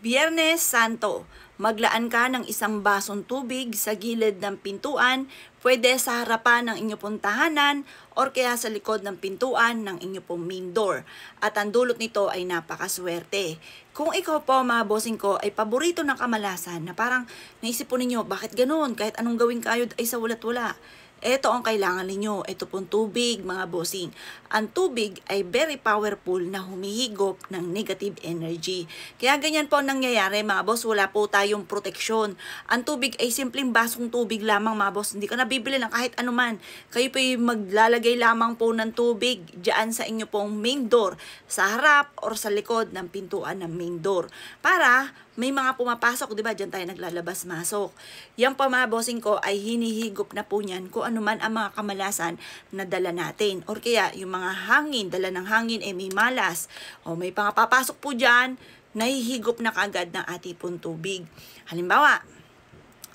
Biyernes Santo, maglaan ka ng isang basong tubig sa gilid ng pintuan, pwede sa harapan ng inyong pong tahanan or kaya sa likod ng pintuan ng inyong pong main door. At ang dulot nito ay napakaswerte. Kung ikaw po mga bossing ko ay paborito ng kamalasan na parang naisip po ninyo, bakit ganun? Kahit anong gawin kayo ay sa walat-wala. Ito ang kailangan ninyo. Ito pong tubig, mga bossing. Ang tubig ay very powerful na humihigop ng negative energy. Kaya ganyan po nangyayari, mga boss. Wala po tayong proteksyon. Ang tubig ay simpleng basong tubig lamang, mga boss. Hindi ka nabibili ng kahit anuman. Kayo po ay maglalagay lamang po ng tubig dyan sa inyo pong main door, sa harap or sa likod ng pintuan ng main door. Para may mga pumapasok, di ba? Diyan tayo naglalabas-masok. Yan po mga bossing ko ay hinihigop na po niyan kung ano man ang mga kamalasan na dala natin. Or kaya yung mga hangin, dala ng hangin ay may malas. O may papasok po diyan, nahihigop na kagad ng ating pong tubig. Halimbawa,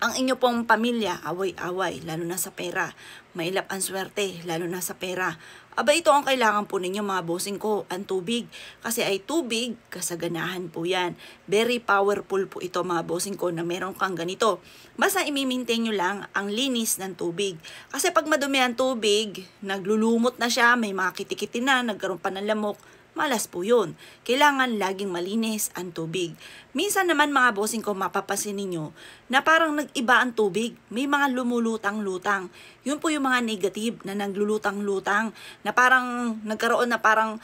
ang inyo pong pamilya, away-away, lalo na sa pera. Mailap ang swerte, lalo na sa pera. Aba, ito ang kailangan po ninyo mga bossing ko, ang tubig. Kasi ay tubig, kasaganahan po yan. Very powerful po ito mga bossing ko na meron kang ganito. Basta i-maintain nyo lang ang linis ng tubig. Kasi pag madumi ang tubig, naglulumot na siya, may mga kitikiti na, nagkaroon pa ng lamok, malas po yun. Kailangan laging malinis ang tubig. Minsan naman mga bossing ko, mapapasin ninyo na parang nag-iba ang tubig. May mga lumulutang-lutang. Yun po yung mga negative na naglulutang-lutang. Na parang nagkaroon na parang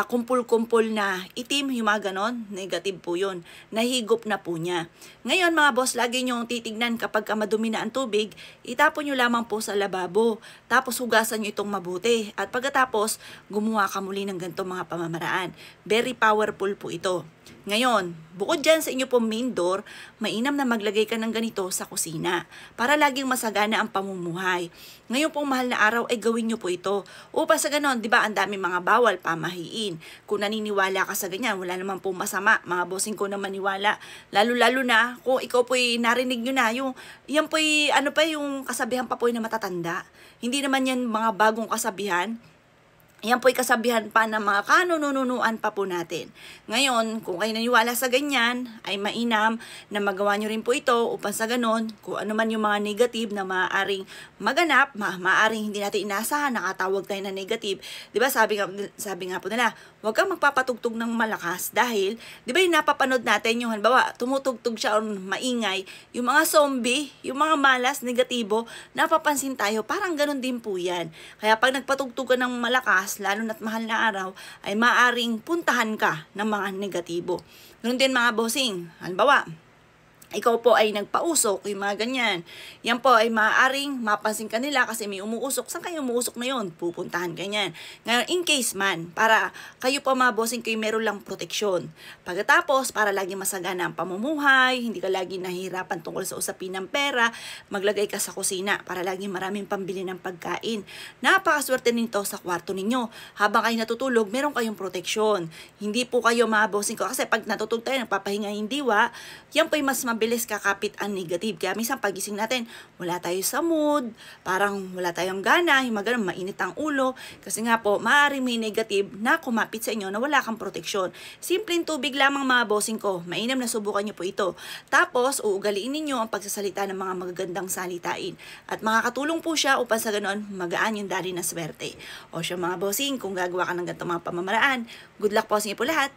kumpul-kumpul na itim, yung mga ganon. Negative po yun. Nahigop na po niya. Ngayon mga boss, lagi nyo titignan kapag madumi na ang tubig, itapon nyo lamang po sa lababo. Tapos hugasan nyo itong mabuti. At pagkatapos, gumawa ka muli ng ganito mga pamamaraan. Very powerful po ito. Ngayon, bukod dyan sa inyo pong main door, mainam na maglagay ka ng ganito sa kusina para laging masagana ang pamumuhay. Ngayon pong mahal na araw ay gawin nyo po ito. Upang sa ganon, di ba, ang dami mga bawal, pamahiin. Kung naniniwala ka sa ganyan, wala naman pong masama. Mga bossing ko na maniwala. Lalo-lalo na kung ikaw po'y narinig nyo na, yan po'y, yung kasabihan pa po'y na matatanda. Hindi naman yan mga bagong kasabihan. Yan po'y kasabihan pa ng mga kanununuan pa po natin. Ngayon, kung kayo naniwala sa ganyan, ay mainam na magawa nyo rin po ito upang sa ganon, kung ano man yung mga negative na maaaring maganap, maaaring hindi natin inasahan, nakatawag tayo na negative. Diba sabi nga po nila, huwag kang magpapatugtog ng malakas dahil, di ba yung napapanood natin yung halimbawa, tumutugtog siya o maingay, yung mga zombie, yung mga malas, negatibo, napapansin tayo, parang ganon din po yan. Kaya pag nagpatugtog ka ng malakas, lalo na't mahal na araw, ay maaring puntahan ka ng mga negatibo. Ganun din mga bossing. Halimbawa, ikaw po ay nagpausok, yung mga ganyan. Yan po ay maaaring mapansin ka nila kasi may umuusok. Saan kayo umuusok na yun? Pupuntahan ganyan. Ngayon, in case man, para kayo po mga bossing kayo meron lang proteksyon. Pagkatapos, para lagi masagana ang pamumuhay, hindi ka lagi nahihirapan tungkol sa usapin ng pera, maglagay ka sa kusina para lagi maraming pambili ng pagkain. Napakaswerte nito sa kwarto ninyo. Habang kayo natutulog, meron kayong proteksyon. Hindi po kayo mga bossing ko kasi pag natutulog tayo, nagpapahinga yung diwa, yan po ay mas mabilis kakapit ang negative. Kaya minsan pagising natin, wala tayo sa mood, parang wala tayong gana, yung mga ganun, mainit ang ulo. Kasi nga po, maaaring may negative na kumapit sa inyo na wala kang proteksyon. Simpleng tubig lamang mga bossing ko. Mainam na subukan nyo po ito. Tapos, uugaliin ninyo ang pagsasalita ng mga magagandang salitain. At makakatulong po siya upang sa ganun, magaan yung dali na swerte. O siya mga bossing, kung gagawa ka ng ganitong mga pamamaraan, good luck po sa inyo po lahat.